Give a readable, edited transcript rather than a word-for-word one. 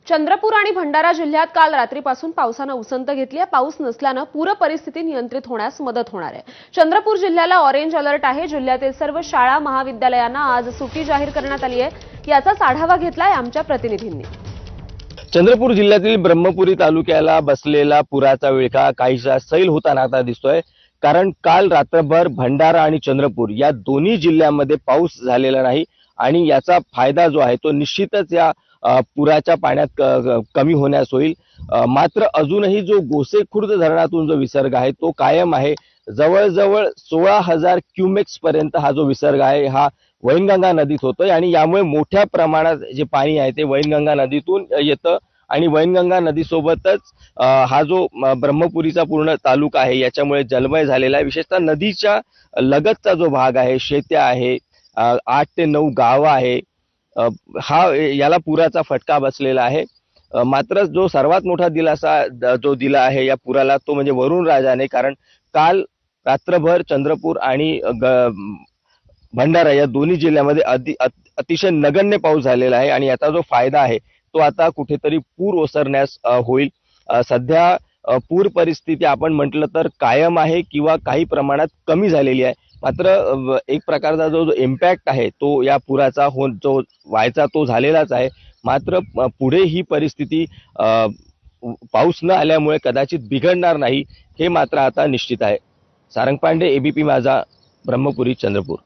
चंद्रपूर आणि भंडारा जिल्ह्यात काल रात्रीपासून पावसानं उसंत घेतली आहे। पाऊस नसल्यानं पूर परिस्थिती नियंत्रित होण्यास मदत होणार आहे। चंद्रपूर जिल्ह्याला ऑरेंज अलर्ट आहे। जिल्ह्यातील सर्व शाळा महाविद्यालयांना आज सुट्टी जाहीर करण्यात आली आहे। याचाच आढावा घेतलाय आमच्या प्रतिनिधींनी। चंद्रपूर जिल्ह्यातील ब्रह्मपुरी तालुक्याला बसलेला पुराचा विळखा काहीसा सैल होताना आता दिसतोय। कारण काल रात्रभर भंडारा आणि चंद्रपूर या दोन्ही जिल्ह्यांमध्ये पाऊस झालेला नाही आणि याचा फायदा जो आहे तो निश्चितच या पुराच्या पाण्यात कमी होण्यास होईल। मात्र अजूनही जो गोसेखुर्द धरणातून जो विसर्ग आहे तो कायम आहे। जवळजवळ 16,000 क्युमेक्स पर्यंत हा जो विसर्ग आहे हा वैनगंगा नदीत होतोय आणि यामुळे मोठ्या प्रमाणात जे पाणी आहे ते वैनगंगा नदीतून येतं आणि वैनगंगा नदीसोबतच हा जो ब्रह्मपुरीचा पूर्ण तालुका आहे याच्यामुळे जलमय झालेला आहे। विशेषतः नदीच्या लगतचा जो भाग आहे, शेत्या आहे, 8 ते 9 गावं आहे, हा याला पुराचा फटका बसलेला आहे। मात्र जो सर्वात मोठा दिलासा जो दिला आहे या पुराला तो म्हणजे वरुण राजाने। कारण काल रात्रभर चंद्रपूर आणि भंडारा या दोन्ही जिल्ह्यामध्ये अतिशय नगण्य पाऊस झालेला आहे आणि याचा जो फायदा आहे तो आता कुठेतरी पूर ओसरण्यास होईल। सध्या पूर परिस्थिती आपण म्हटलं तर कायम आहे किंवा काही प्रमाणात कमी झालेली आहे। मात्र एक प्रकारचा जो इम्पॅक्ट आहे तो या पुराचा जो व्हायचा तो झालेलाच आहे। मात्र पुढे ही परिस्थिती पाऊस न आल्यामुळे कदाचित बिघडणार नाही हे मात्र आता निश्चित आहे। सारंग पांडे, एबीपी माझा, ब्रह्मपुरी, चंद्रपूर।